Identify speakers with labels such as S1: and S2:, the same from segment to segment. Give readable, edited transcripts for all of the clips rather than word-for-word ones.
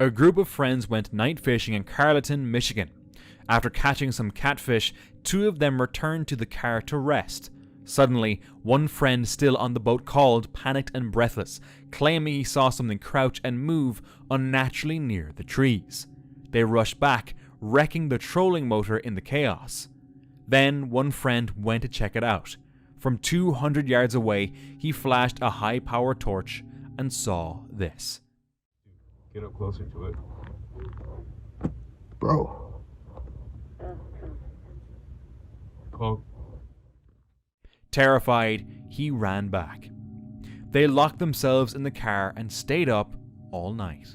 S1: A group of friends went night fishing in Carleton, Michigan. After catching some catfish, 2 of them returned to the car to rest. Suddenly, one friend still on the boat called, panicked and breathless, claiming he saw something crouch and move unnaturally near the trees. They rushed back, wrecking the trolling motor in the chaos. Then one friend went to check it out. From 200 yards away, he flashed a high-power torch and saw this.
S2: Get up closer to it.
S3: Bro.
S2: Poke.
S1: Terrified, he ran back. They locked themselves in the car and stayed up all night.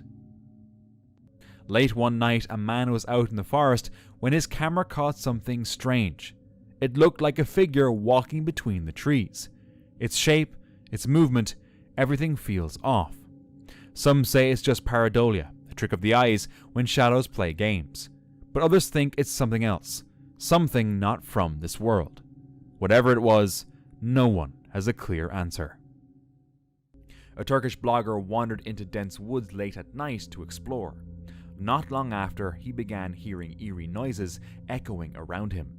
S1: Late one night, a man was out in the forest when his camera caught something strange. It looked like a figure walking between the trees. Its shape, its movement, everything feels off. Some say it's just pareidolia, a trick of the eyes when shadows play games. But others think it's something else, something not from this world. Whatever it was, no one has a clear answer. A Turkish blogger wandered into dense woods late at night to explore. Not long after, he began hearing eerie noises echoing around him.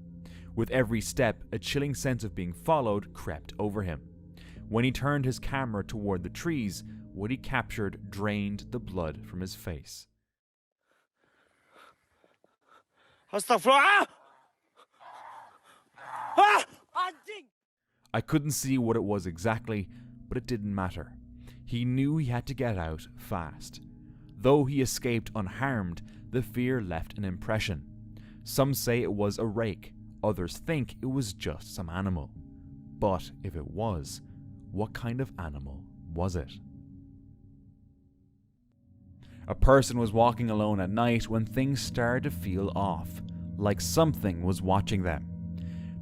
S1: With every step, a chilling sense of being followed crept over him. When he turned his camera toward the trees, what he captured drained the blood from his face. I couldn't see what it was exactly, but it didn't matter. He knew he had to get out fast. Though he escaped unharmed, the fear left an impression. Some say it was a rake, others think it was just some animal. But if it was, what kind of animal was it? A person was walking alone at night when things started to feel off, like something was watching them.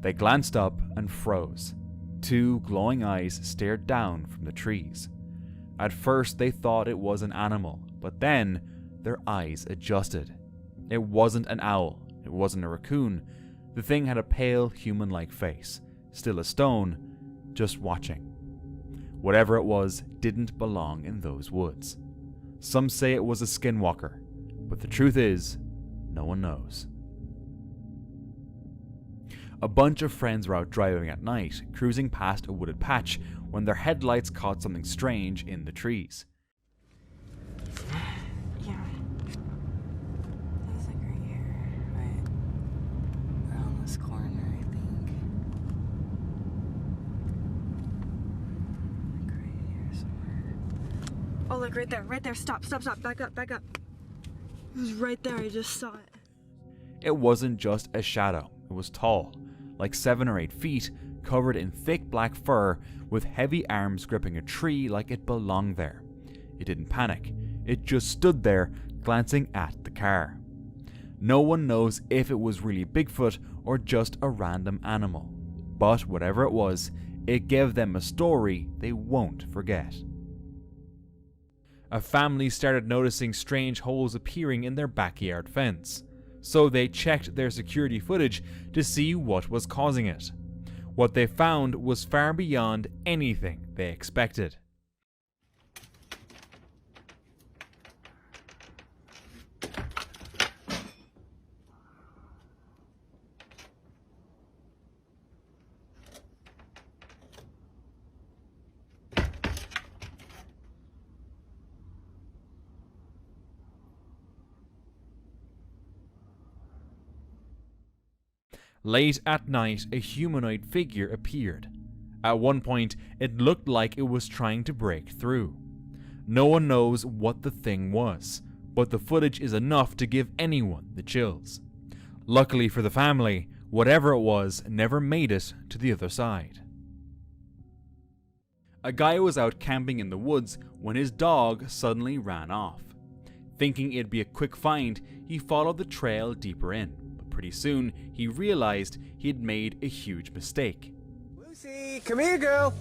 S1: They glanced up and froze. 2 glowing eyes stared down from the trees. At first they thought it was an animal, but then their eyes adjusted. It wasn't an owl, it wasn't a raccoon. The thing had a pale human-like face, still a stone, just watching. Whatever it was didn't belong in those woods. Some say it was a skinwalker, but the truth is, no one knows. A bunch of friends were out driving at night, cruising past a wooded patch, when their headlights caught something strange in the trees.
S4: Yeah. It's like right here, right? Around this corner, I think. Like right here somewhere. Oh, look, right there. Stop, back up. It was right there, I just saw it.
S1: It wasn't just a shadow, it was tall, like 7 or 8 feet, covered in thick black fur, with heavy arms gripping a tree like it belonged there. It didn't panic, it just stood there, glancing at the car. No one knows if it was really Bigfoot or just a random animal, but whatever it was, it gave them a story they won't forget. A family started noticing strange holes appearing in their backyard fence, so they checked their security footage to see what was causing it. What they found was far beyond anything they expected. Late at night, a humanoid figure appeared. At one point, it looked like it was trying to break through. No one knows what the thing was, but the footage is enough to give anyone the chills. Luckily for the family, whatever it was never made it to the other side. A guy was out camping in the woods when his dog suddenly ran off. Thinking it'd be a quick find, he followed the trail deeper in. Pretty soon, he realized he had made a huge mistake.
S5: Lucy, come here, girl.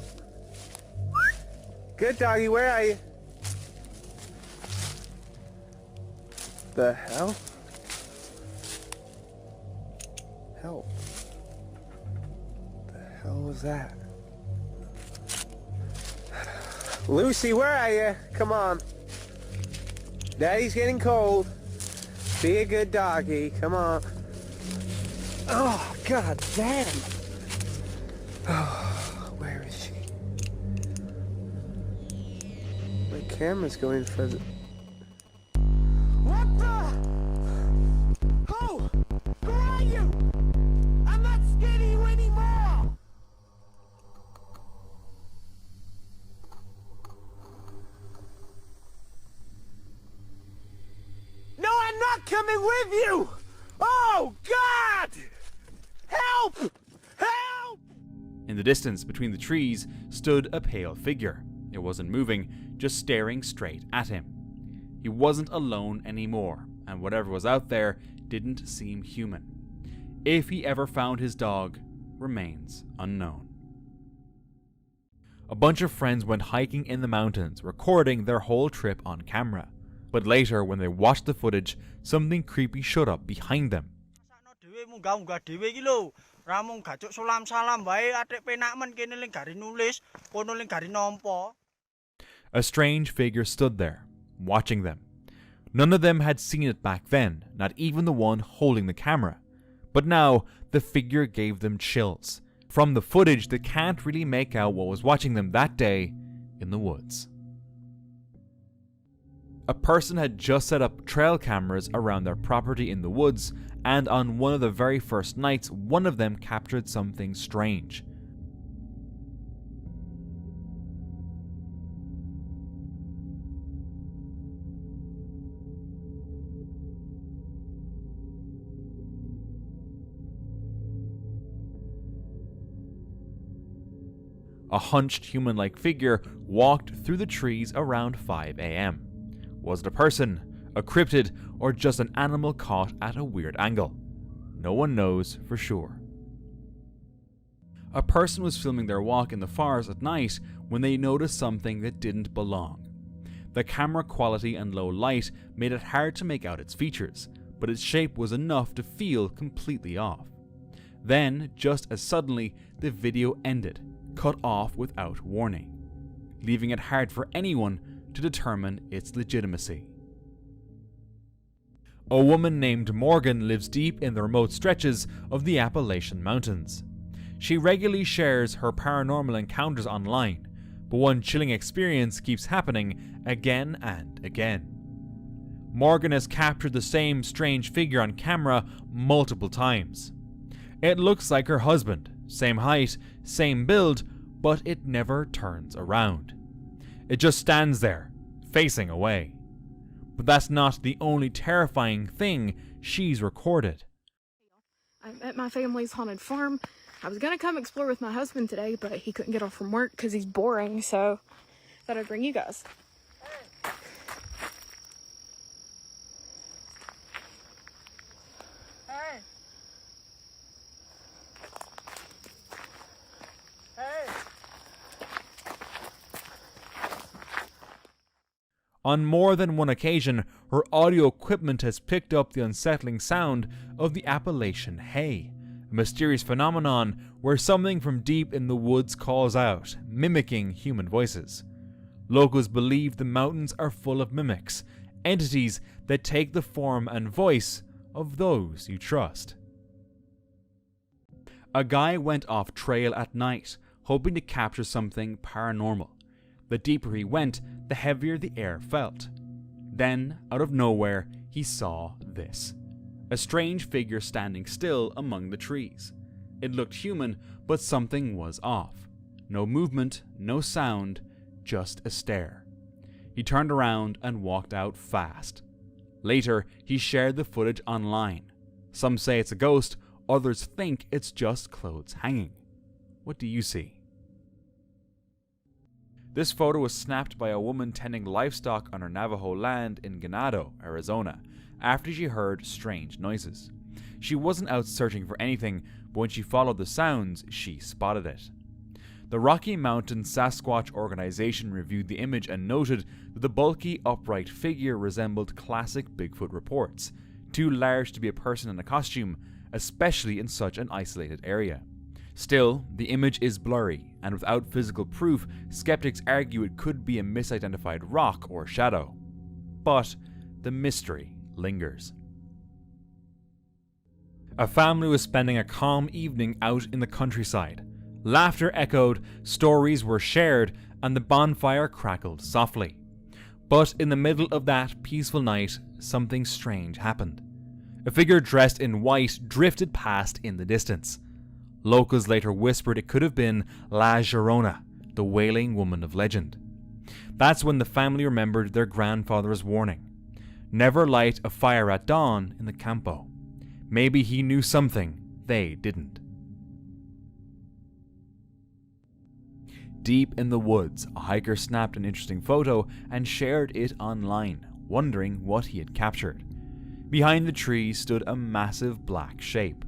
S5: Good doggy, where are you? The hell? Help. The hell was that? Lucy, where are you? Come on. Daddy's getting cold. Be a good doggy. Come on. Oh, god damn. Oh, where is she? My camera's going for the... What the? Who? Who are you? I'm not scared of you anymore! No, I'm not coming with you! Oh, God! Help! Help!
S1: In the distance between the trees stood a pale figure. It wasn't moving, just staring straight at him. He wasn't alone anymore, and whatever was out there didn't seem human. If he ever found his dog remains unknown. A bunch of friends went hiking in the mountains, recording their whole trip on camera. But later, when they watched the footage, something creepy showed up behind them. A strange figure stood there, watching them. None of them had seen it back then, not even the one holding the camera. But now, the figure gave them chills. From the footage, they can't really make out what was watching them that day in the woods. A person had just set up trail cameras around their property in the woods, and on one of the very first nights, one of them captured something strange. A hunched human-like figure walked through the trees around 5 a.m. Was it a person, a cryptid, or just an animal caught at a weird angle? No one knows for sure. A person was filming their walk in the forest at night when they noticed something that didn't belong. The camera quality and low light made it hard to make out its features, but its shape was enough to feel completely off. Then, just as suddenly, the video ended, cut off without warning, leaving it hard for anyone to determine its legitimacy. A woman named Morgan lives deep in the remote stretches of the Appalachian Mountains. She regularly shares her paranormal encounters online, but one chilling experience keeps happening again and again. Morgan has captured the same strange figure on camera multiple times. It looks like her husband, same height, same build, but it never turns around. It just stands there, facing away. But that's not the only terrifying thing she's recorded.
S3: I'm at my family's haunted farm. I was gonna come explore with my husband today, but he couldn't get off from work because he's boring, so I thought I'd bring you guys.
S5: Hey! Hey!
S1: On more than one occasion, her audio equipment has picked up the unsettling sound of the Appalachian hay, a mysterious phenomenon where something from deep in the woods calls out, mimicking human voices. Locals believe the mountains are full of mimics, entities that take the form and voice of those you trust. A guy went off trail at night, hoping to capture something paranormal. The deeper he went, the heavier the air felt. Then, out of nowhere, he saw this. A strange figure standing still among the trees. It looked human, but something was off. No movement, no sound, just a stare. He turned around and walked out fast. Later, he shared the footage online. Some say it's a ghost, others think it's just clothes hanging. What do you see? This photo was snapped by a woman tending livestock on her Navajo land in Ganado, Arizona, after she heard strange noises. She wasn't out searching for anything, but when she followed the sounds, she spotted it. The Rocky Mountain Sasquatch organization reviewed the image and noted that the bulky, upright figure resembled classic Bigfoot reports, too large to be a person in a costume, especially in such an isolated area. Still, the image is blurry, and without physical proof, skeptics argue it could be a misidentified rock or shadow. But the mystery lingers. A family was spending a calm evening out in the countryside. Laughter echoed, stories were shared, and the bonfire crackled softly. But in the middle of that peaceful night, something strange happened. A figure dressed in white drifted past in the distance. Locals later whispered it could have been La Llorona, the wailing woman of legend. That's when the family remembered their grandfather's warning. Never light a fire at dawn in the campo. Maybe he knew something they didn't. Deep in the woods, a hiker snapped an interesting photo and shared it online, wondering what he had captured. Behind the tree stood a massive black shape.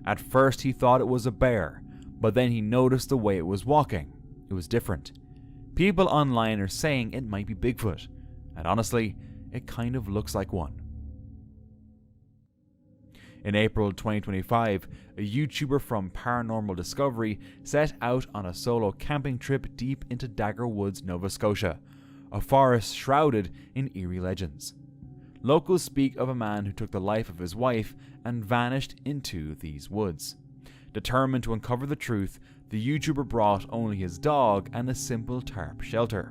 S1: At first he thought it was a bear, but then he noticed the way it was walking. It was different. People online are saying it might be Bigfoot, and honestly, it kind of looks like one. In April 2025, a YouTuber from Paranormal Discovery set out on a solo camping trip deep into Dagger Woods, Nova Scotia, a forest shrouded in eerie legends. Locals speak of a man who took the life of his wife and vanished into these woods. Determined to uncover the truth, the YouTuber brought only his dog and a simple tarp shelter.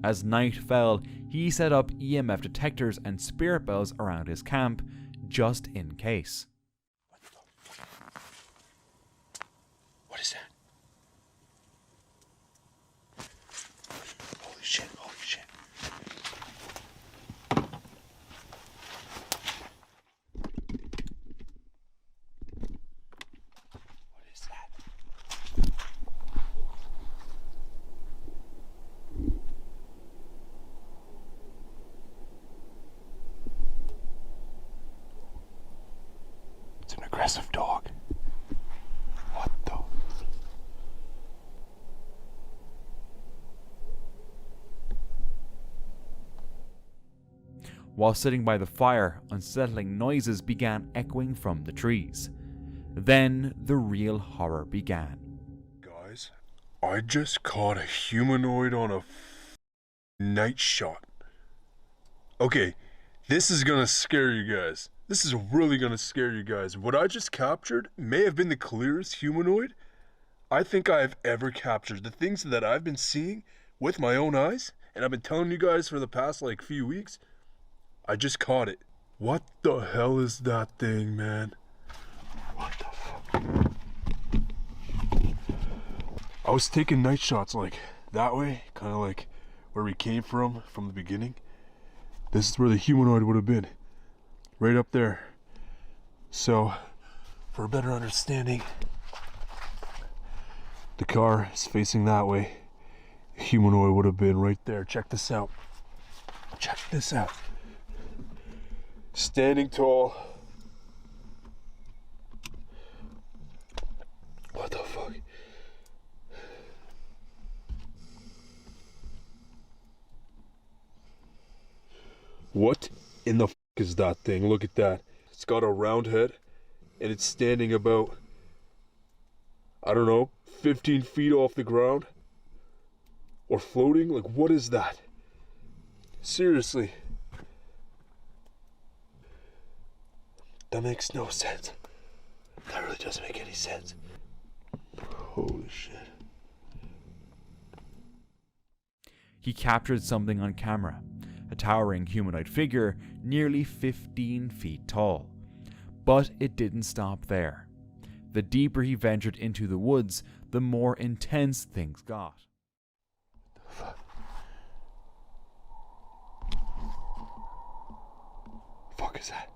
S1: As night fell, he set up EMF detectors and spirit bells around his camp, just in case.
S5: What is that? Holy shit, holy shit. What is that? It's an aggressive dog. What the?
S1: While sitting by the fire, unsettling noises began echoing from the trees. Then the real horror began.
S6: Guys, I just caught a humanoid on a night shot. Okay, this is gonna scare you guys. This is really gonna scare you guys. What I just captured may have been the clearest humanoid I think I've ever captured. The things that I've been seeing with my own eyes, and I've been telling you guys for the past few weeks, I just caught it. What the hell is that thing, man? What the fuck? I was taking night shots that way, kind of like where we came from the beginning. This is where the humanoid would have been. Right up there. So, for a better understanding, the car is facing that way. The humanoid would have been right there. Check this out. Check this out. Standing tall. What the fuck? What in the fuck is that thing? Look at that. It's got a round head and it's standing about, I don't know, 15 feet off the ground or floating. What is that? Seriously. That makes no sense. That really doesn't make any sense. Holy shit.
S1: He captured something on camera. A towering humanoid figure nearly 15 feet tall. But it didn't stop there. The deeper he ventured into the woods, the more intense things got.
S6: What the fuck is that?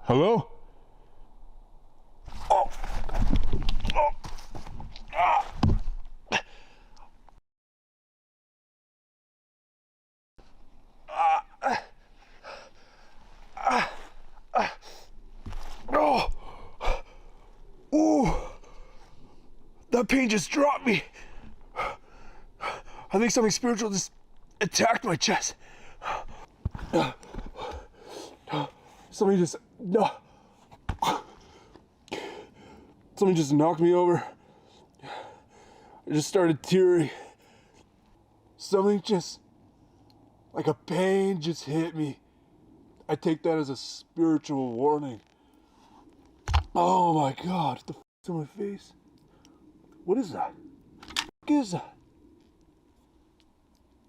S6: Hello? Oh! Oh! Ah! Oh! Ooh! That pain just dropped me. I think something spiritual just attacked my chest. Somebody just knocked me over. I just started tearing. Like a pain just hit me. I take that as a spiritual warning. Oh my god, what the f***'s on my face? What is that? What is that?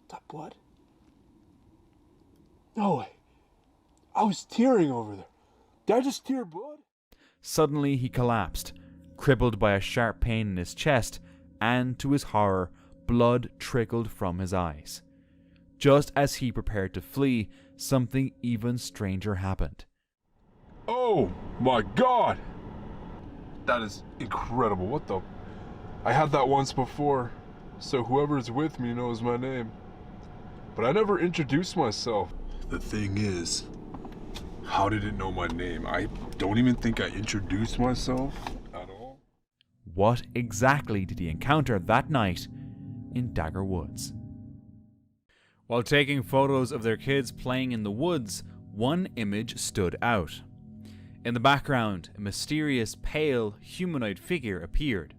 S6: Is that blood? No way. I was tearing over there. Did I just tear blood?
S1: Suddenly he collapsed, crippled by a sharp pain in his chest, and to his horror, blood trickled from his eyes. Just as he prepared to flee, something even stranger happened.
S6: Oh my god! That is incredible. What the? I had that once before, so whoever's with me knows my name. But I never introduced myself. The thing is, how did it know my name? I don't even think I introduced myself at all.
S1: What exactly did he encounter that night in Dagger Woods? While taking photos of their kids playing in the woods, one image stood out. In the background, a mysterious, pale, humanoid figure appeared.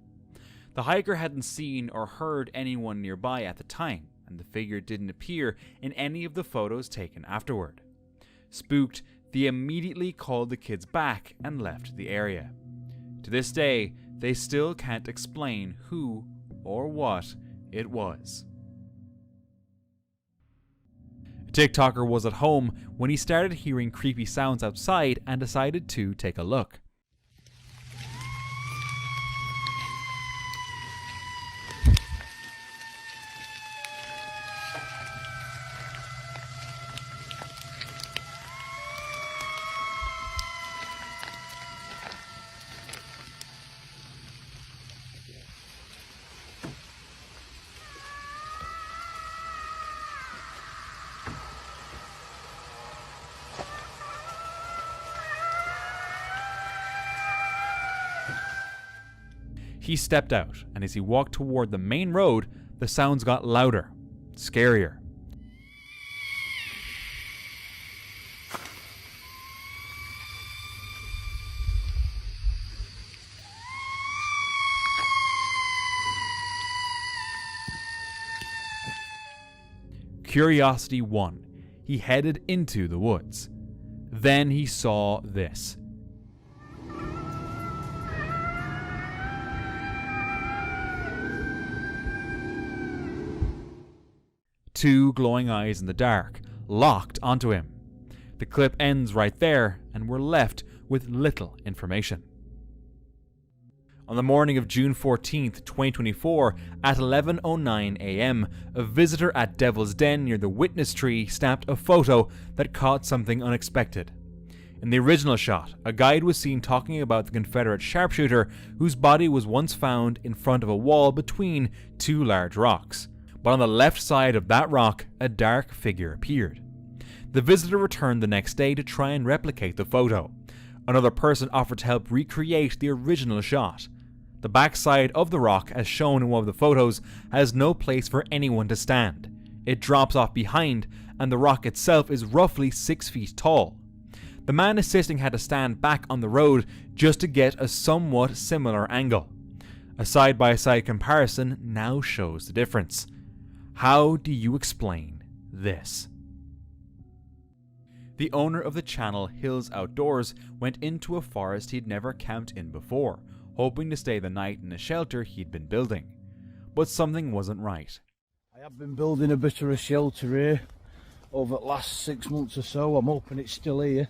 S1: The hiker hadn't seen or heard anyone nearby at the time, and the figure didn't appear in any of the photos taken afterward. Spooked, they immediately called the kids back and left the area. To this day, they still can't explain who or what it was. A TikToker was at home when he started hearing creepy sounds outside and decided to take a look. He stepped out, and as he walked toward the main road, the sounds got louder, scarier. Curiosity won. He headed into the woods. Then he saw this. Two glowing eyes in the dark, locked onto him. The clip ends right there, and we're left with little information. On the morning of June 14th, 2024, at 11:09 a.m., a visitor at Devil's Den near the witness tree snapped a photo that caught something unexpected. In the original shot, a guide was seen talking about the Confederate sharpshooter whose body was once found in front of a wall between two large rocks. But on the left side of that rock, a dark figure appeared. The visitor returned the next day to try and replicate the photo. Another person offered to help recreate the original shot. The backside of the rock, as shown in one of the photos, has no place for anyone to stand. It drops off behind, and the rock itself is roughly 6 feet tall. The man assisting had to stand back on the road just to get a somewhat similar angle. A side-by-side comparison now shows the difference. How do you explain this? The owner of the channel, Hills Outdoors, went into a forest he'd never camped in before, hoping to stay the night in a shelter he'd been building. But something wasn't right.
S7: I have been building a bit of a shelter here over the last 6 months or so. I'm hoping it's still here.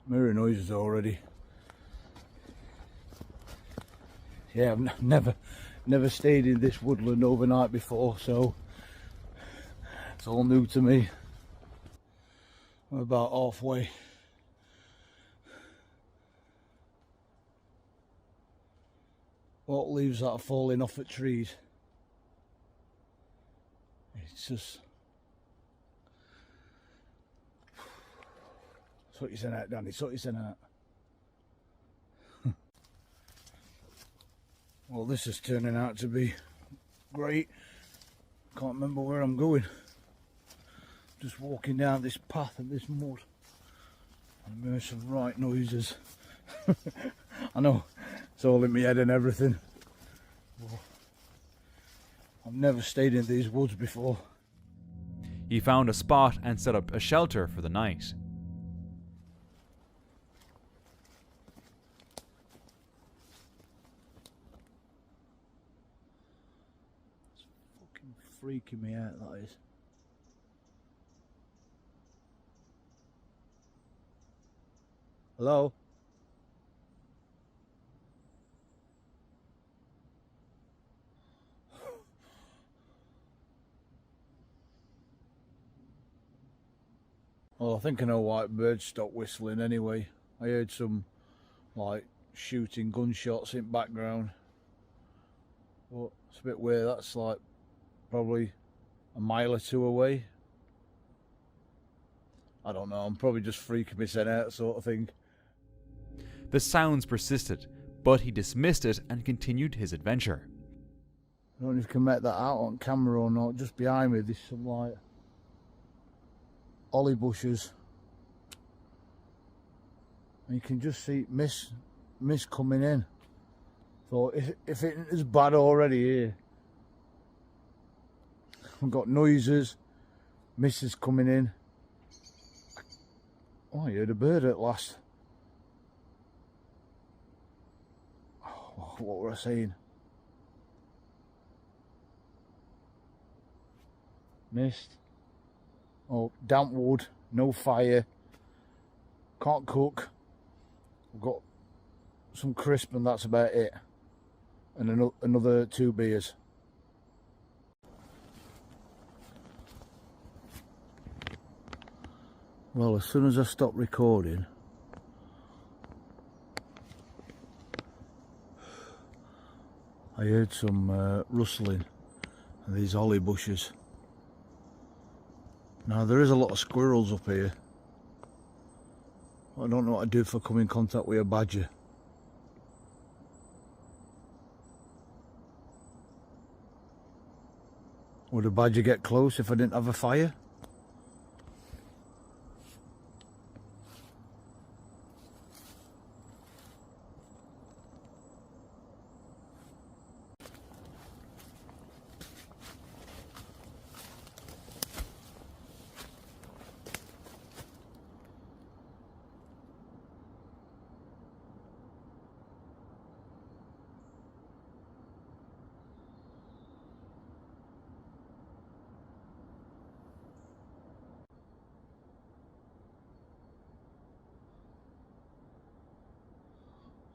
S7: I'm hearing noises already. Yeah, I've never stayed in this woodland overnight before, so it's all new to me. I'm about halfway. What leaves that are falling off at trees? It's just... Sort yourself out, Danny, sort yourself out. Well, this is turning out to be great. Can't remember where I'm going. Just walking down this path in this mud. I'm hearing some right noises. I know it's all in my head and everything. I've never stayed in these woods before.
S1: He found a spot and set up a shelter for the night.
S7: It's fucking freaking me out, that is. Hello? Well, I think I know why birds stopped whistling anyway. I heard some, like, shooting gunshots in background. But it's a bit weird, that's like probably a mile or two away. I don't know, I'm probably just freaking myself out sort of thing.
S1: The sounds persisted, but he dismissed it and continued his adventure.
S7: I don't know if you can make that out on camera or not. Just behind me there's some like holly bushes. And you can just see mist coming in. So if it is bad already here. I've got noises, mist is coming in. Oh, I heard a bird at last. Oh, what were I saying? Mist. Oh, damp wood, no fire. Can't cook. I've got some crisp and that's about it. And another 2 beers. Well, as soon as I stopped recording, I heard some rustling in these holly bushes. Now there is a lot of squirrels up here. I don't know what to do if I come in contact with a badger. Would a badger get close if I didn't have a fire?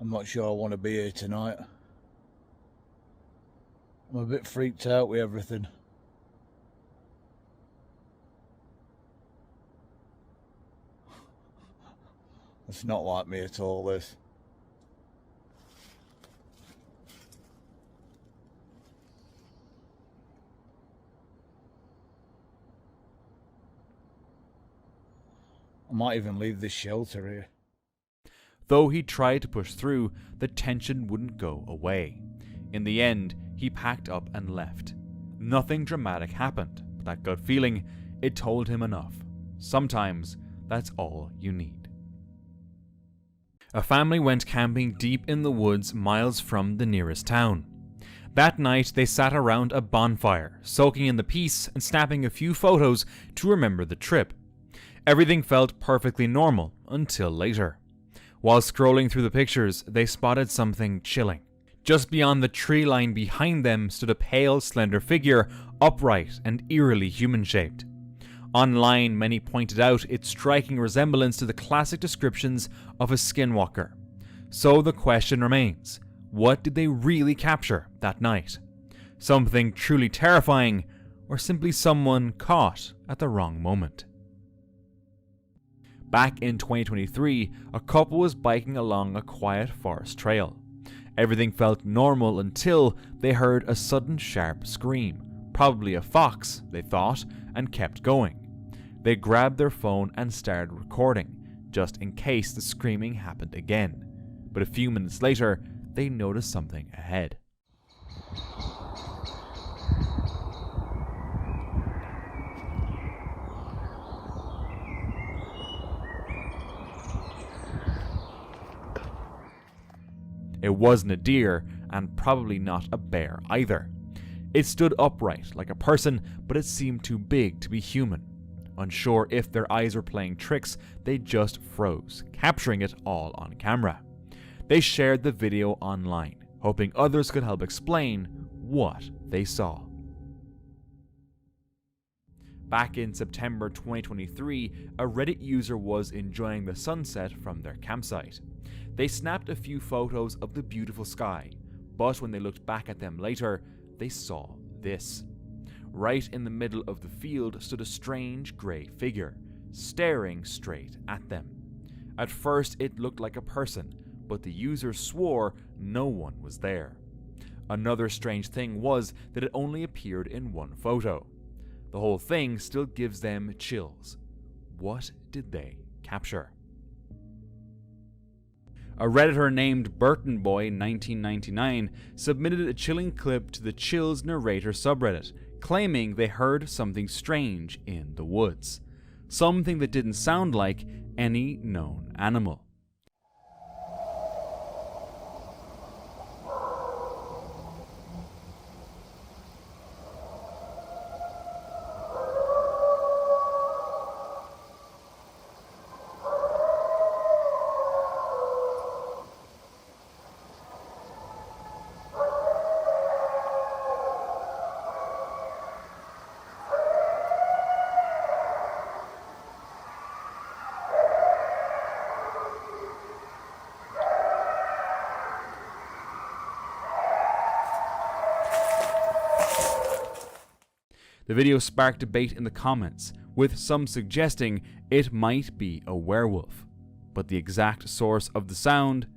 S7: I'm not sure I want to be here tonight. I'm a bit freaked out with everything. It's not like me at all, this. I might even leave this shelter here.
S1: Though he tried to push through, the tension wouldn't go away. In the end, he packed up and left. Nothing dramatic happened, but that gut feeling, it told him enough. Sometimes, that's all you need. A family went camping deep in the woods miles from the nearest town. That night, they sat around a bonfire, soaking in the peace and snapping a few photos to remember the trip. Everything felt perfectly normal until later. While scrolling through the pictures, they spotted something chilling. Just beyond the tree line behind them stood a pale, slender figure, upright and eerily human-shaped. Online, many pointed out its striking resemblance to the classic descriptions of a skinwalker. So the question remains, what did they really capture that night? Something truly terrifying, or simply someone caught at the wrong moment? Back in 2023, a couple was biking along a quiet forest trail. Everything felt normal until they heard a sudden sharp scream, probably a fox, they thought, and kept going. They grabbed their phone and started recording, just in case the screaming happened again. But a few minutes later, they noticed something ahead. It wasn't a deer, and probably not a bear either. It stood upright like a person, but it seemed too big to be human. Unsure if their eyes were playing tricks, they just froze, capturing it all on camera. They shared the video online, hoping others could help explain what they saw. Back in September 2023, a Reddit user was enjoying the sunset from their campsite. They snapped a few photos of the beautiful sky, but when they looked back at them later, they saw this. Right in the middle of the field stood a strange grey figure, staring straight at them. At first it looked like a person, but the user swore no one was there. Another strange thing was that it only appeared in one photo. The whole thing still gives them chills. What did they capture? A Redditor named BurtonBoy1999 submitted a chilling clip to the Chills Narrator subreddit, claiming they heard something strange in the woods. Something that didn't sound like any known animal. The video sparked debate in the comments, with some suggesting it might be a werewolf, but the exact source of the sound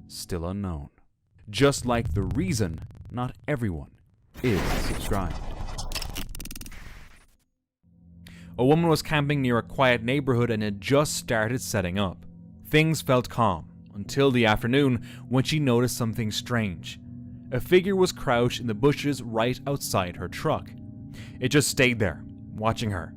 S1: still unknown. Just like the reason not everyone is subscribed. A woman was camping near a quiet neighborhood and had just started setting up. Things felt calm until the afternoon when she noticed something strange. A figure was crouched in the bushes right outside her truck. It just stayed there, watching her.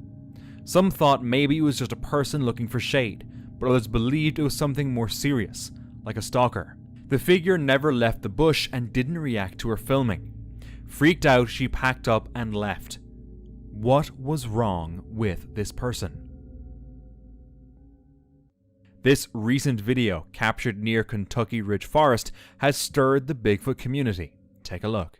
S1: Some thought maybe it was just a person looking for shade, but others believed it was something more serious, like a stalker. The figure never left the bush and didn't react to her filming. Freaked out, she packed up and left. What was wrong with this person? This recent video, captured near Kentucky Ridge Forest, has stirred the Bigfoot community. Take a look.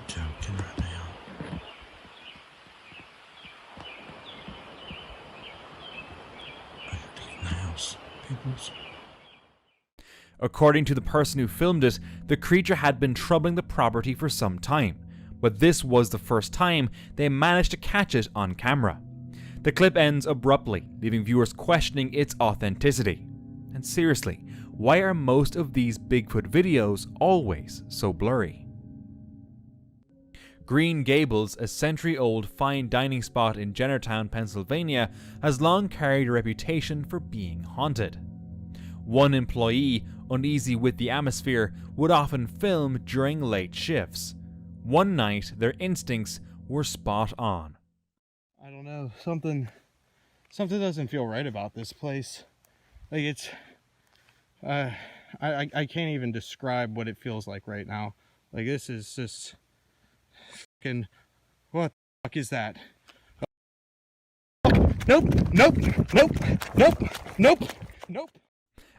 S5: Joking right now. I got these nails, peoples.
S1: According to the person who filmed it, the creature had been troubling the property for some time, but this was the first time they managed to catch it on camera. The clip ends abruptly, leaving viewers questioning its authenticity. And seriously, why are most of these Bigfoot videos always so blurry? Green Gables, a century-old fine dining spot in Jennertown, Pennsylvania, has long carried a reputation for being haunted. One employee, uneasy with the atmosphere, would often film during late shifts. One night, their instincts were spot on.
S8: I don't know, something doesn't feel right about this place. Like it's, I can't even describe what it feels like right now. Like this is just fucking, what the fuck is that? Nope, nope, nope, nope, nope, nope.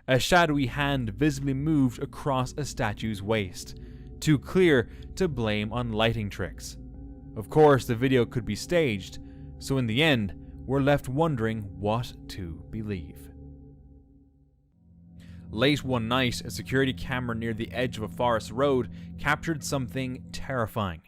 S1: A shadowy hand visibly moved across a statue's waist, too clear to blame on lighting tricks. Of course, the video could be staged, so in the end, we're left wondering what to believe. Late one night, a security camera near the edge of a forest road captured something terrifying.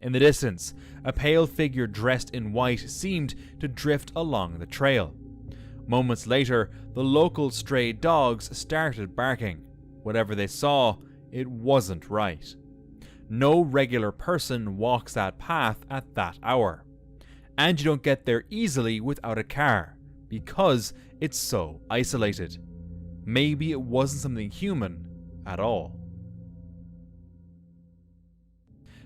S1: In the distance, a pale figure dressed in white seemed to drift along the trail. Moments later, the local stray dogs started barking. Whatever they saw, it wasn't right. No regular person walks that path at that hour. And you don't get there easily without a car, because it's so isolated. Maybe it wasn't something human at all.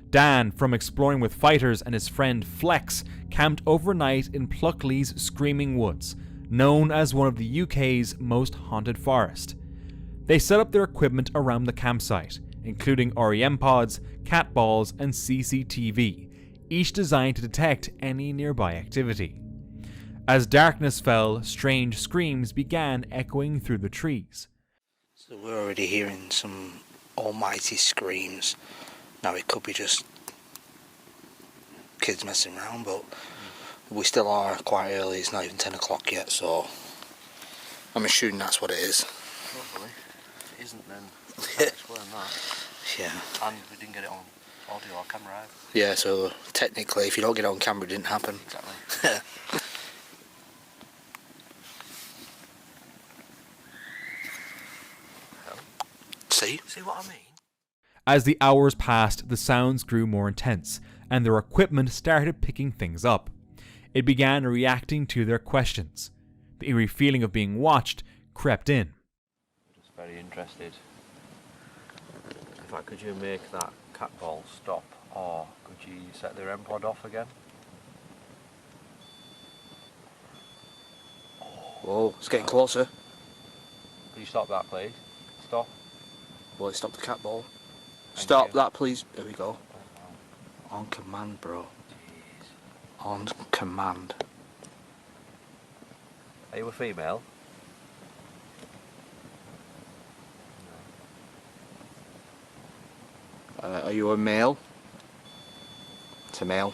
S1: Dan, from exploring with fighters and his friend Flex, camped overnight in Pluckley's Screaming Woods, known as one of the UK's most haunted forests. They set up their equipment around the campsite, including REM pods, cat balls, and CCTV, each designed to detect any nearby activity. As darkness fell, strange screams began echoing through the trees.
S9: So we're already hearing some almighty screams. Now it could be just kids messing around, but we still are quite early. It's not even 10 o'clock yet, so I'm assuming that's what it is.
S10: Hopefully. If it isn't, then explain that.
S9: Yeah.
S10: And we didn't get it on audio or camera either.
S9: Yeah, so technically if you don't get it on camera, it didn't happen.
S10: Exactly. See what I mean?
S1: As the hours passed, the sounds grew more intense, and their equipment started picking things up. It began reacting to their questions. The eerie feeling of being watched crept in.
S10: Just very interested. In fact, could you make that cat ball stop, or could you set the REM pod off again?
S9: Whoa, it's getting closer.
S10: Could you stop that, please? Stop.
S9: Well, stop the cat ball.
S10: Thank
S9: Stop
S10: you.
S9: that, please. There we go. On command, bro.
S10: Jeez.
S9: On command.
S10: Are you a female?
S9: Are you a male? It's a male.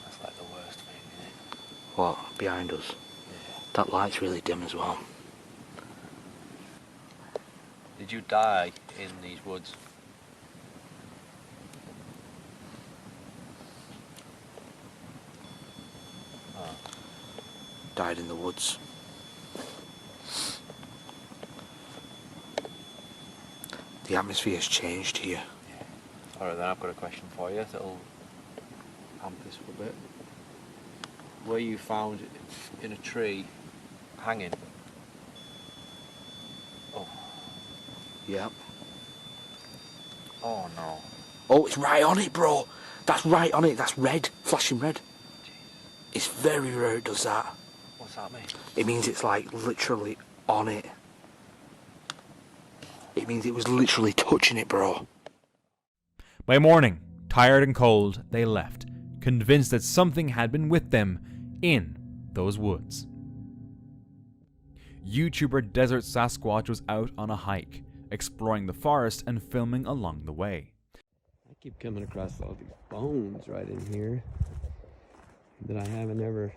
S10: That's like the worst thing, isn't it?
S9: What? Behind us?
S10: Yeah.
S9: That light's really dim as well.
S10: Did you die in these woods? Oh.
S9: Died in the woods. The atmosphere's changed here.
S10: Yeah. Alright then, I've got a question for you that'll amp this up a bit. Were you found in a tree hanging? Oh.
S9: Yep.
S10: Oh no.
S9: Oh, it's right on it, bro. That's right on it. That's red. Flashing red.
S10: Jeez.
S9: It's very rare it does that.
S10: What's that mean?
S9: It means it's like literally on it. It means it was literally touching it, bro.
S1: By morning, tired and cold, they left, convinced that something had been with them in those woods. YouTuber Desert Sasquatch was out on a hike, exploring the forest and filming along the way.
S11: I keep coming across all these bones right in here that I haven't ever...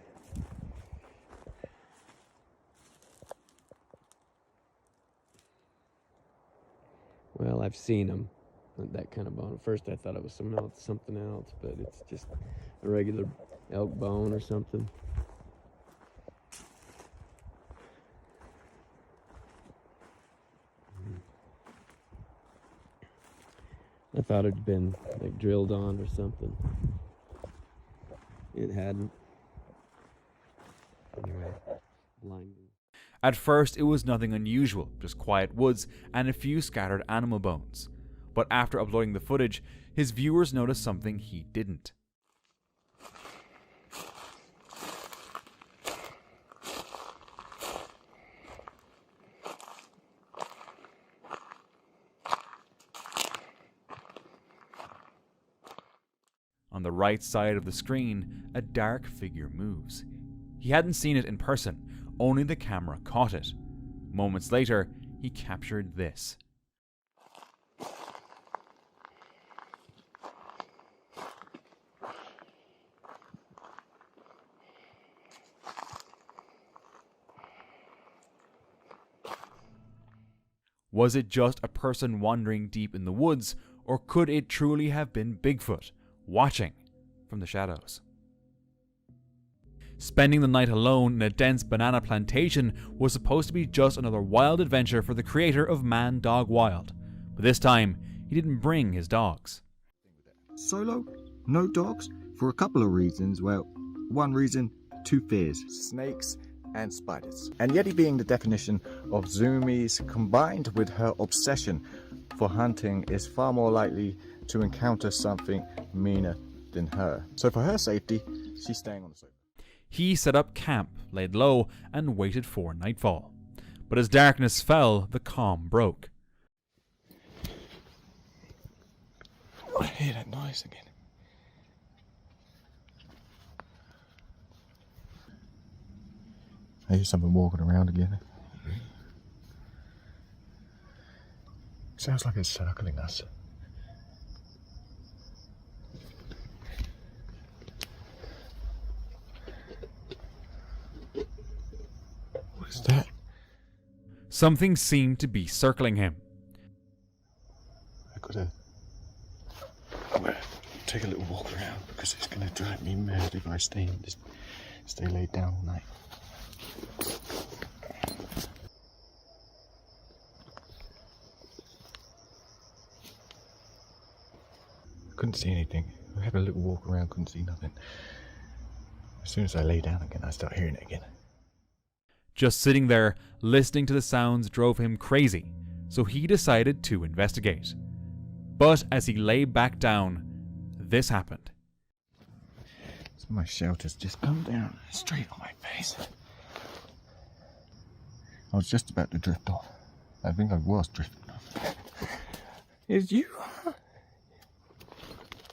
S11: Well, I've seen them, that kind of bone. At first I thought it was something else, but it's just a regular elk bone or something. I thought it'd been like drilled on or something. It hadn't. Anyway, blinding.
S1: At first, it was nothing unusual, just quiet woods and a few scattered animal bones. But after uploading the footage, his viewers noticed something he didn't. the right side of the screen, a dark figure moves. He hadn't seen it in person, only the camera caught it. Moments later, he captured this. Was it just a person wandering deep in the woods, or could it truly have been Bigfoot, watching from the shadows? Spending the night alone in a dense banana plantation was supposed to be just another wild adventure for the creator of Man Dog Wild, but this time, he didn't bring his dogs.
S12: Solo? No dogs? For a couple of reasons. Well, one reason, two fears. Snakes and spiders. And Yeti being the definition of zoomies, combined with her obsession for hunting, is far more likely to encounter something meaner than her. So for her safety, she's staying on the sofa.
S1: He set up camp, laid low, and waited for nightfall. But as darkness fell, the calm broke.
S12: I hear that noise again. I hear something walking around again. Sounds like it's circling us. What is that?
S1: Something seemed to be circling him.
S12: I gotta take a little walk around because it's gonna drive me mad if I stay laid down all night. Couldn't see anything. I had a little walk around, couldn't see nothing. As soon as I lay down again, I start hearing it again.
S1: Just sitting there, listening to the sounds drove him crazy, so he decided to investigate. But as he lay back down, this happened.
S12: So my shelter's just come down straight on my face. I was just about to drift off. I think I was drifting off. It's you.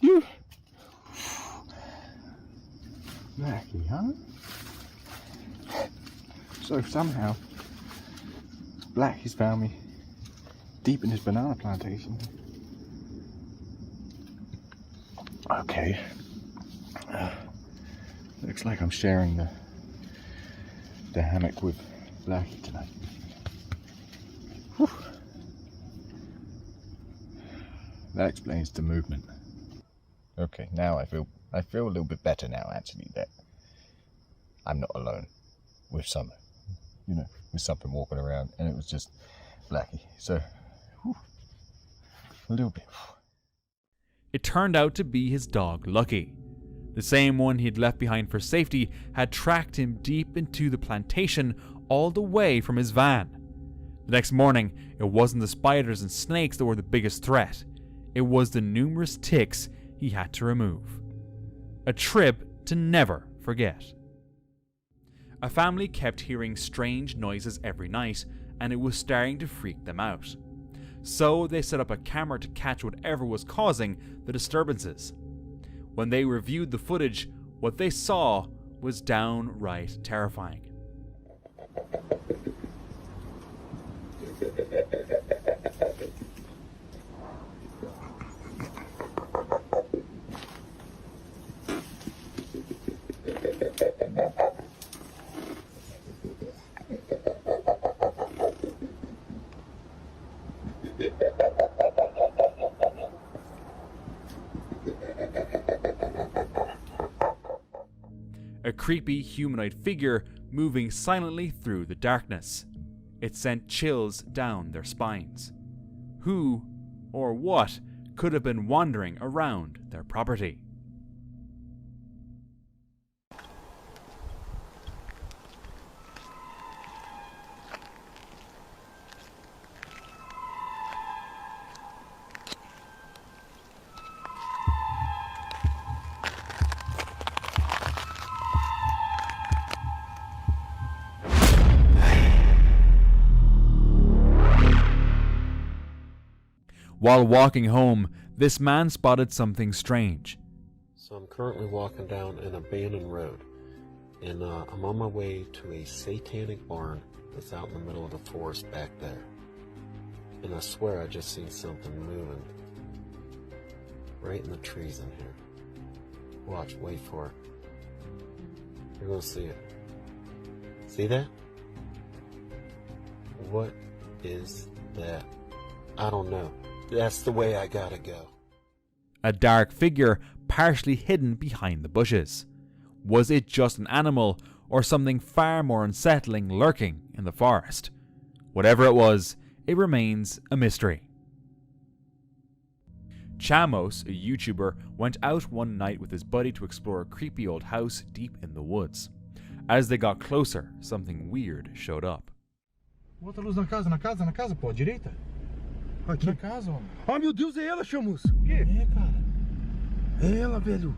S12: You. Blackie, huh? So somehow, Blackie's found me deep in his banana plantation. Okay. Looks like I'm sharing the hammock with Blackie tonight. Whew. That explains the movement. Okay, now I feel a little bit better now, actually, that I'm not alone with something walking around, and it was just Blackie. So, a little bit.
S1: It turned out to be his dog, Lucky. The same one he'd left behind for safety had tracked him deep into the plantation all the way from his van. The next morning, it wasn't the spiders and snakes that were the biggest threat. It was the numerous ticks he had to remove. A trip to never forget. A family kept hearing strange noises every night, and it was starting to freak them out. So they set up a camera to catch whatever was causing the disturbances. When they reviewed the footage, what they saw was downright terrifying. A creepy humanoid figure moving silently through the darkness. It sent chills down their spines. Who or what could have been wandering around their property? While walking home, this man spotted something strange.
S13: Some currently walking down an abandoned road, and I'm on my way to a Satanic barn that's out in the middle of the forest back there. And I swear I just seen something moving right in the trees in here. Watch, wait for it. You're gonna see it. See that? What is that? I don't know. That's the way I gotta go.
S1: A dark figure partially hidden behind the bushes. Was it just an animal or something far more unsettling lurking in the forest? Whatever it was, it remains a mystery. Chamos, a YouTuber, went out one night with his buddy to explore a creepy old house deep in the woods. As they got closer, something weird showed up.
S5: Bota a luz na casa, pô, à direita. Aqui. Na casa, homem. Oh, meu Deus, é ela, Chamus. O quê? É, cara. É ela, velho.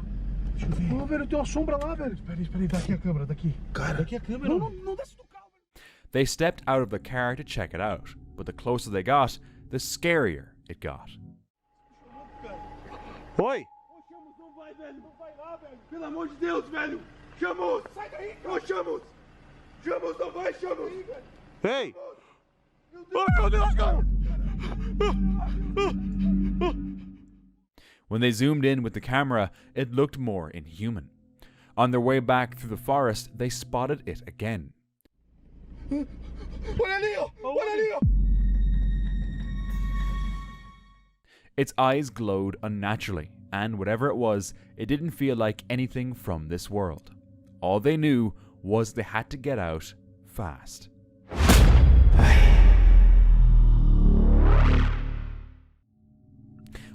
S5: Deixa eu ver. Ô, velho, tem uma sombra lá, velho. Espera aí, daqui a câmera, daqui. Cara. Daqui a câmera. Não desce do carro, velho.
S1: They stepped out of the car to check it out, but the closer they got, the scarier it got.
S5: Oi! Ô, Chamus, não vai, velho. Não vai lá, velho. Pelo amor de Deus, velho. Chamus! Sai daí, cara. Ô, Chamus! Chamus, não vai, Chamus! Ei! Oh, meu Deus, cara!
S1: When they zoomed in with the camera, it looked more inhuman. On their way back through the forest, they spotted it again.
S5: Olha ali, ó! Olha ali, ó!
S1: Its eyes glowed unnaturally, and whatever it was, it didn't feel like anything from this world. All they knew was they had to get out fast.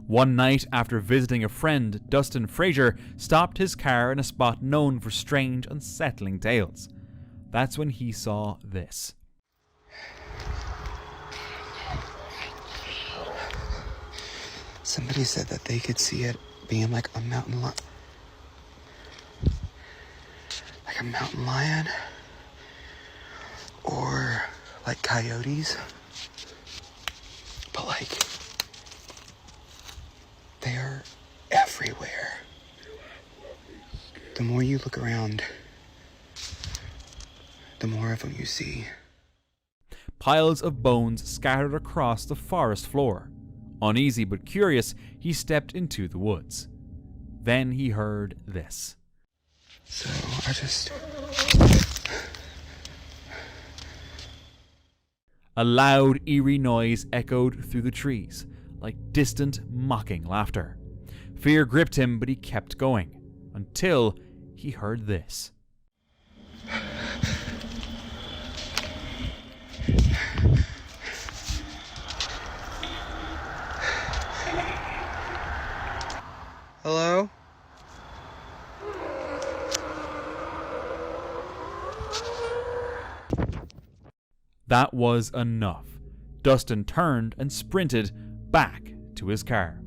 S1: One night after visiting a friend, Dustin Fraser stopped his car in a spot known for strange, unsettling tales. That's when he saw this.
S14: Somebody said that they could see it being like a mountain lion. Like a mountain lion. Or like coyotes. But like, they are everywhere. The more you look around, the more of them you see.
S1: Piles of bones scattered across the forest floor. Uneasy but curious, he stepped into the woods. Then he heard this.
S14: So I just...
S1: A loud, eerie noise echoed through the trees, like distant, mocking laughter. Fear gripped him, but he kept going, until he heard this.
S14: Hello?
S1: That was enough. Dustin turned and sprinted back to his car.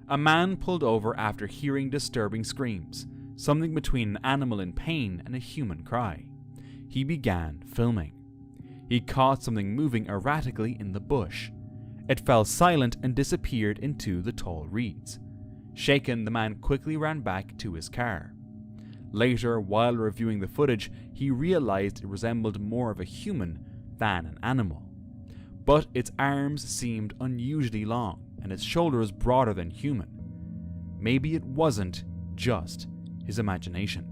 S1: A man pulled over after hearing disturbing screams, something between an animal in pain and a human cry. He began filming. He caught something moving erratically in the bush. It fell silent and disappeared into the tall reeds. Shaken, the man quickly ran back to his car. Later, while reviewing the footage, he realized it resembled more of a human than an animal. But its arms seemed unusually long, and its shoulders broader than human. Maybe it wasn't just his imagination.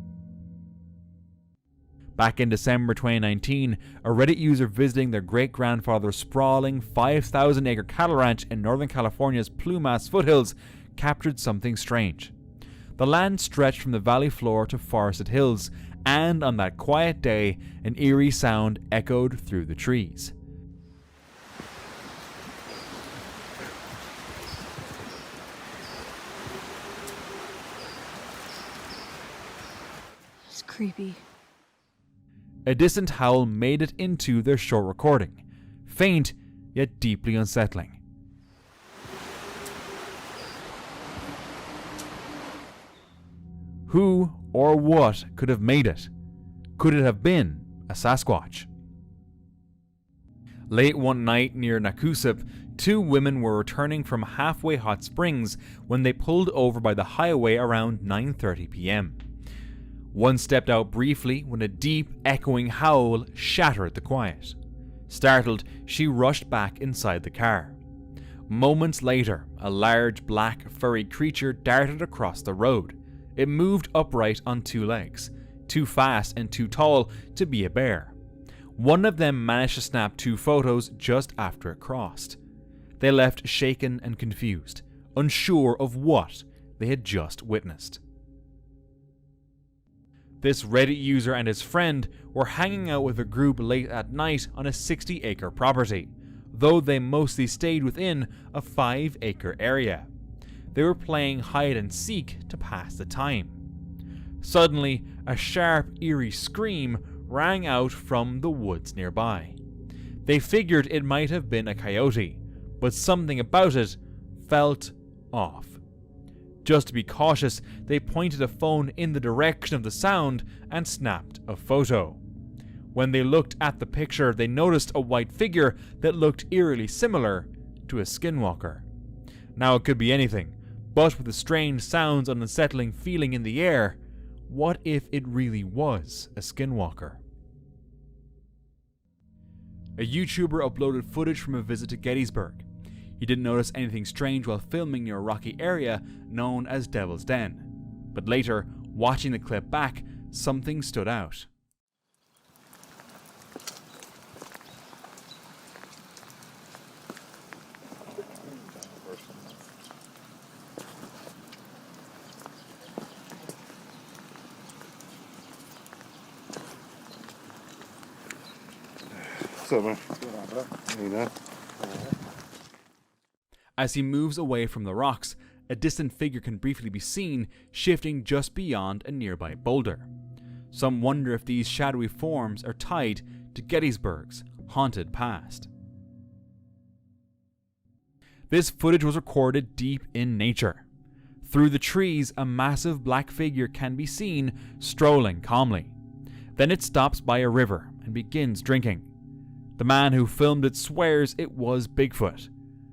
S1: Back in December 2019, a Reddit user visiting their great-grandfather's sprawling 5,000-acre cattle ranch in Northern California's Plumas foothills captured something strange. The land stretched from the valley floor to forested hills, and on that quiet day, an eerie sound echoed through the trees.
S4: It's creepy.
S1: A distant howl made it into their short recording, faint yet deeply unsettling. Who or what could have made it? Could it have been a Sasquatch? Late one night near Nakusup, Two women were returning from halfway Hot Springs when they pulled over by the highway around 9:30 p.m. One stepped out briefly when a deep, echoing howl shattered the quiet. Startled, she rushed back inside the car. Moments later, a large, black, furry creature darted across the road. It moved upright on two legs, too fast and too tall to be a bear. One of them managed to snap two photos just after it crossed. They left shaken and confused, unsure of what they had just witnessed. This Reddit user and his friend were hanging out with a group late at night on a 60-acre property, though they mostly stayed within a 5-acre area. They were playing hide and seek to pass the time. Suddenly, a sharp, eerie scream rang out from the woods nearby. They figured it might have been a coyote, but something about it felt off. Just to be cautious, they pointed a phone in the direction of the sound and snapped a photo. When they looked at the picture, they noticed a white figure that looked eerily similar to a Skinwalker. Now it could be anything, but with the strange sounds and unsettling feeling in the air, what if it really was a Skinwalker? A YouTuber uploaded footage from a visit to Gettysburg. He didn't notice anything strange while filming near a rocky area known as Devil's Den. But later, watching the clip back, something stood out.
S2: What's up, man? How you doing?
S1: As he moves away from the rocks, a distant figure can briefly be seen shifting just beyond a nearby boulder. Some wonder if these shadowy forms are tied to Gettysburg's haunted past. This footage was recorded deep in nature. Through the trees, a massive black figure can be seen strolling calmly. Then it stops by a river and begins drinking. The man who filmed it swears it was Bigfoot,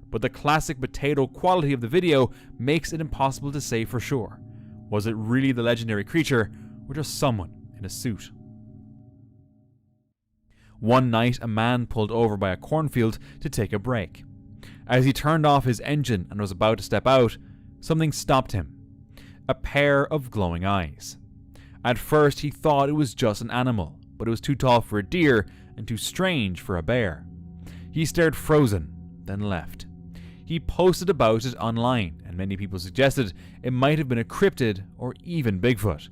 S1: but the classic potato quality of the video makes it impossible to say for sure. Was it really the legendary creature, or just someone in a suit? One night, a man pulled over by a cornfield to take a break. As he turned off his engine and was about to step out, something stopped him. A pair of glowing eyes. At first, he thought it was just an animal, but it was too tall for a deer and too strange for a bear. He stared frozen, then left. He posted about it online, and many people suggested it might have been a cryptid or even Bigfoot.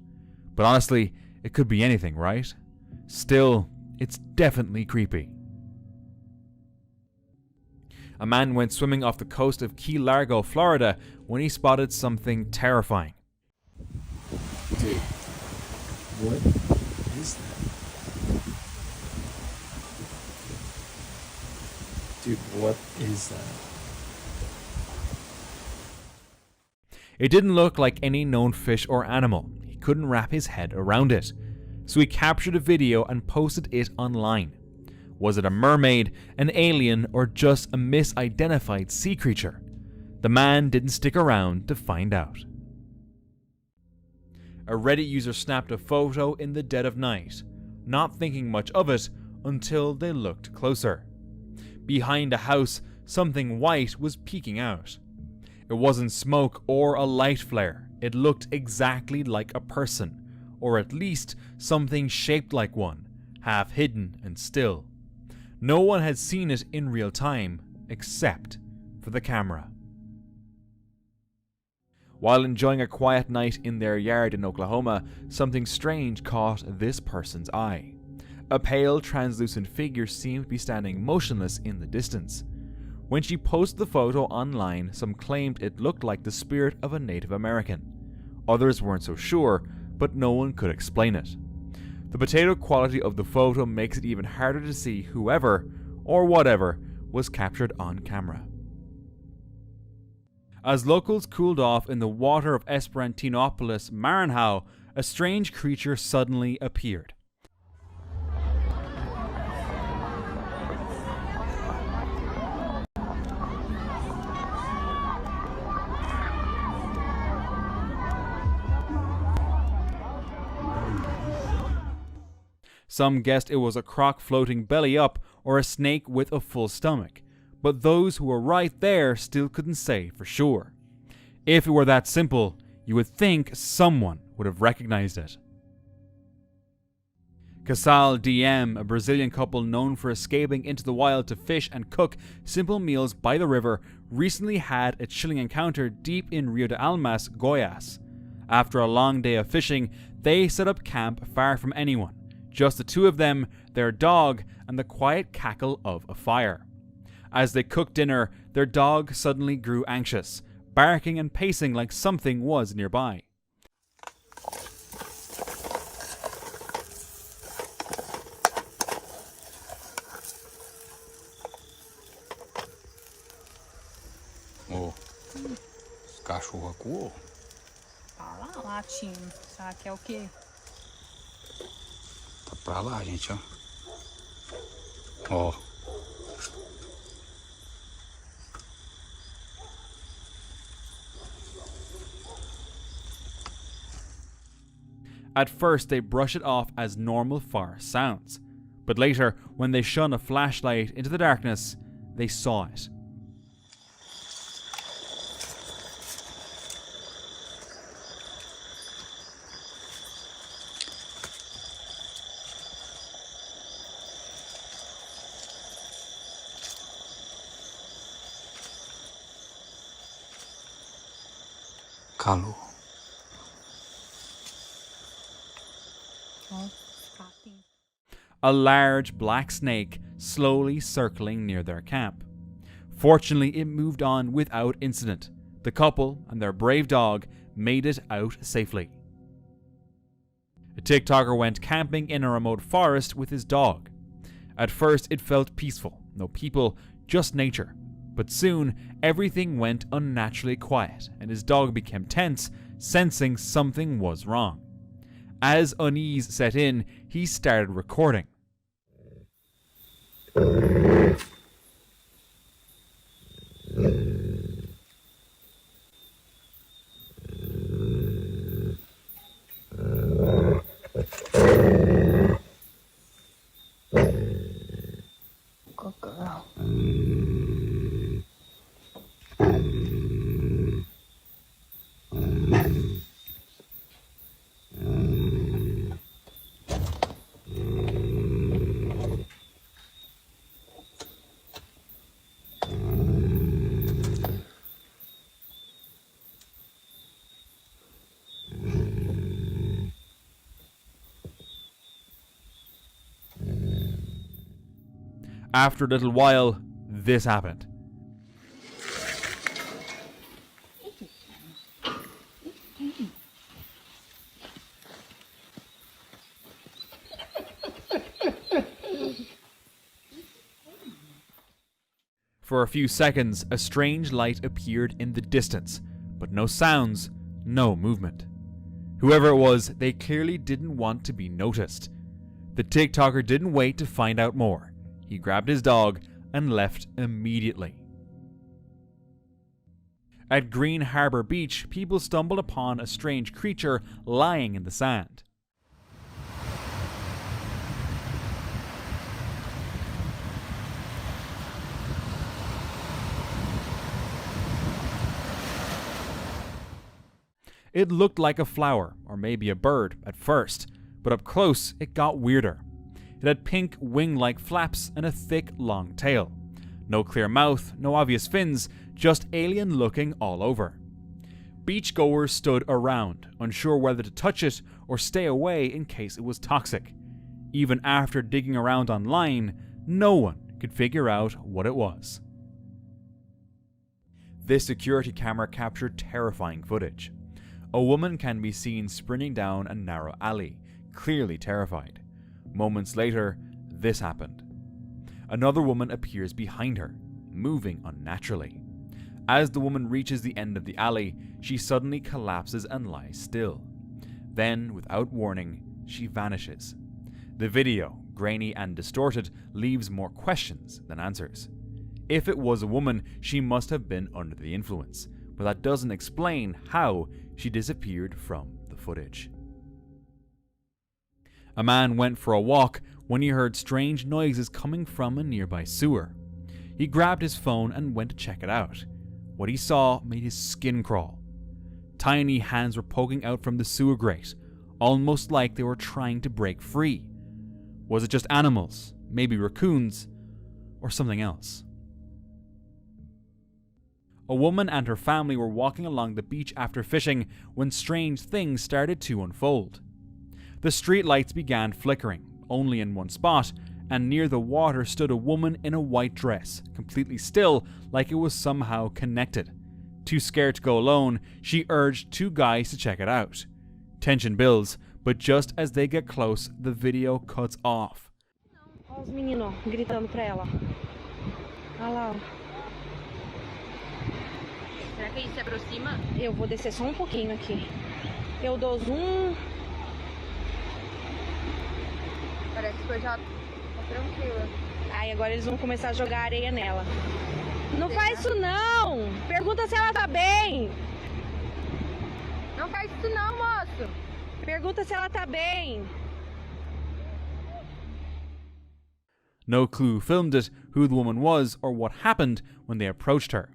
S1: But honestly, it could be anything, right? Still, it's definitely creepy. A man went swimming off the coast of Key Largo, Florida, when he spotted something terrifying.
S11: Dude, what is that? Dude, what is that?
S1: It didn't look like any known fish or animal. He couldn't wrap his head around it. So he captured a video and posted it online. Was it a mermaid, an alien, or just a misidentified sea creature? The man didn't stick around to find out. A Reddit user snapped a photo in the dead of night, not thinking much of it until they looked closer. Behind a house, something white was peeking out. It wasn't smoke or a light flare. It looked exactly like a person, or at least something shaped like one, half hidden and still. No one had seen it in real time, except for the camera. While enjoying a quiet night in their yard in Oklahoma, something strange caught this person's eye. A pale, translucent figure seemed to be standing motionless in the distance. When she posted the photo online, some claimed it looked like the spirit of a Native American. Others weren't so sure, but no one could explain it. The potato quality of the photo makes it even harder to see whoever, or whatever, was captured on camera. As locals cooled off in the water of Esperantinopolis, Maranhão, a strange creature suddenly appeared. Some guessed it was a croc floating belly up or a snake with a full stomach, but those who were right there still couldn't say for sure. If it were that simple, you would think someone would have recognized it. Casal DM, a Brazilian couple known for escaping into the wild to fish and cook simple meals by the river, recently had a chilling encounter deep in Rio de Almas, Goiás. After a long day of fishing, they set up camp far from anyone, just the two of them, their dog, and the quiet cackle of a fire. As they cooked dinner, their dog suddenly grew anxious, barking and pacing like something was nearby.
S15: Ô, os cachorros acuam.
S16: Fala latindo. Será que é o quê?
S15: Tá pra lá, gente, ó. Ó.
S1: At first, they brush it off as normal forest sounds, but later, when they shone a flashlight into the darkness, they saw it.
S15: Calor.
S1: A large black snake slowly circling near their camp. Fortunately, it moved on without incident. The couple and their brave dog made it out safely. A TikToker went camping in a remote forest with his dog. At first, it felt peaceful, no people, just nature. But soon, everything went unnaturally quiet, and his dog became tense, sensing something was wrong. As unease set in, he started recording.
S16: Good girl.
S1: After a little while, this happened. For a few seconds, a strange light appeared in the distance, but no sounds, no movement. Whoever it was, they clearly didn't want to be noticed. The TikToker didn't wait to find out more. He grabbed his dog and left immediately. At Green Harbor Beach, people stumbled upon a strange creature lying in the sand. It looked like a flower, or maybe a bird, at first, but up close it got weirder. It had pink wing-like flaps and a thick, long tail. No clear mouth, no obvious fins, just alien-looking all over. Beachgoers stood around, unsure whether to touch it or stay away in case it was toxic. Even after digging around online, no one could figure out what it was. This security camera captured terrifying footage. A woman can be seen sprinting down a narrow alley, clearly terrified. Moments later, this happened. Another woman appears behind her, moving unnaturally. As the woman reaches the end of the alley, she suddenly collapses and lies still. Then, without warning, she vanishes. The video, grainy and distorted, leaves more questions than answers. If it was a woman, she must have been under the influence, but that doesn't explain how she disappeared from the footage. A man went for a walk when he heard strange noises coming from a nearby sewer. He grabbed his phone and went to check it out. What he saw made his skin crawl. Tiny hands were poking out from the sewer grate, almost like they were trying to break free. Was it just animals, maybe raccoons, or something else? A woman and her family were walking along the beach after fishing when strange things started to unfold. The street lights began flickering, only in one spot, and near the water stood a woman in a white dress, completely still, like it was somehow connected. Too scared to go alone, she urged two guys to check it out. Tension builds, but just as they get close, the video cuts off.
S4: Olha os meninos gritando pra ela. Olha lá.
S16: Será que ele se aproxima?
S4: Eu vou descer só pouquinho aqui. Eu dou zoom.
S16: Parece que eu já tô tranquila.
S4: Aí agora eles vão começar a jogar areia nela. Não faz isso não! Pergunta se ela tá bem!
S16: Não faz isso não, moço!
S4: Pergunta se ela tá bem!
S1: No clue who filmed it, who the woman was, or what happened when they approached her.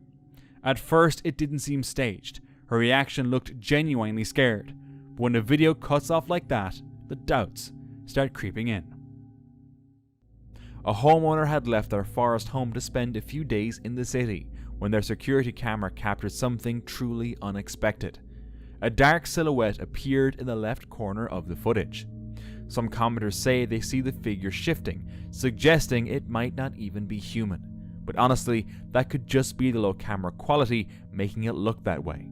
S1: At first, it didn't seem staged. Her reaction looked genuinely scared. But when a video cuts off like that, the doubts start creeping in. A homeowner had left their forest home to spend a few days in the city when their security camera captured something truly unexpected. A dark silhouette appeared in the left corner of the footage. Some commenters say they see the figure shifting, suggesting it might not even be human. But honestly, that could just be the low camera quality making it look that way.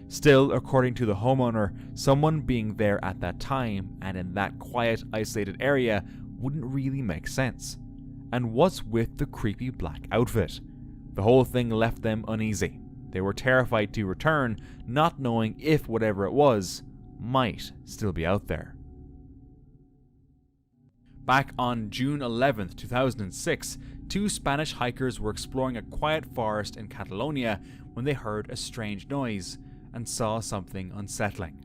S1: Still, according to the homeowner, someone being there at that time and in that quiet, isolated area wouldn't really make sense. And what's with the creepy black outfit? The whole thing left them uneasy. They were terrified to return, not knowing if whatever it was might still be out there. Back on June 11th, 2006, two Spanish hikers were exploring a quiet forest in Catalonia when they heard a strange noise and saw something unsettling.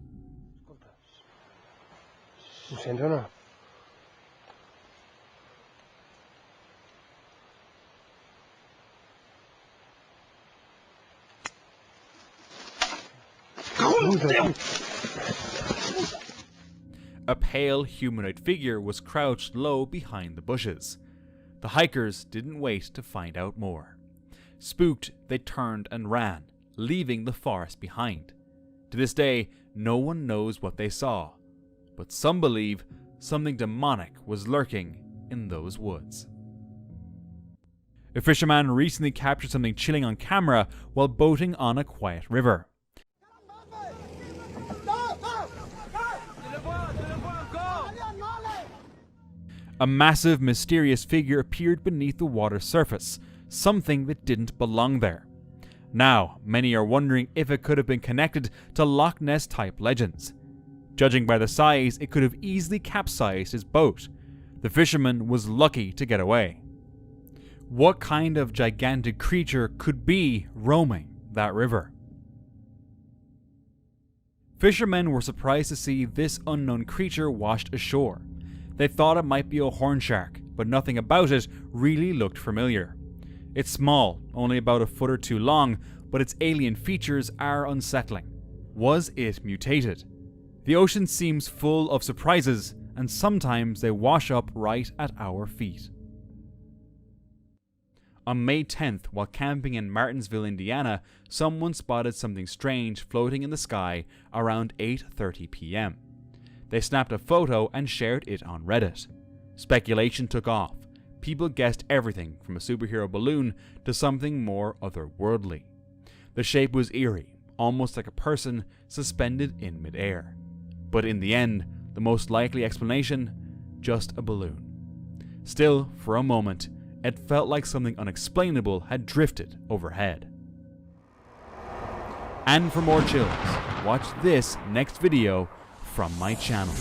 S1: A pale humanoid figure was crouched low behind the bushes. The hikers didn't wait to find out more. Spooked, they turned and ran, leaving the forest behind. To this day, no one knows what they saw, but some believe something demonic was lurking in those woods. A fisherman recently captured something chilling on camera while boating on a quiet river. A massive, mysterious figure appeared beneath the water's surface, something that didn't belong there. Now, many are wondering if it could have been connected to Loch Ness-type legends. Judging by the size, it could have easily capsized his boat. The fisherman was lucky to get away. What kind of gigantic creature could be roaming that river? Fishermen were surprised to see this unknown creature washed ashore. They thought it might be a horn shark, but nothing about it really looked familiar. It's small, only about a foot or two long, but its alien features are unsettling. Was it mutated? The ocean seems full of surprises, and sometimes they wash up right at our feet. On May 10th, while camping in Martinsville, Indiana, someone spotted something strange floating in the sky around 8:30 p.m. They snapped a photo and shared it on Reddit. Speculation took off. People guessed everything from a superhero balloon to something more otherworldly. The shape was eerie, almost like a person suspended in midair. But in the end, the most likely explanation, just a balloon. Still, for a moment, it felt like something unexplainable had drifted overhead. And for more chills, watch this next video from my channel.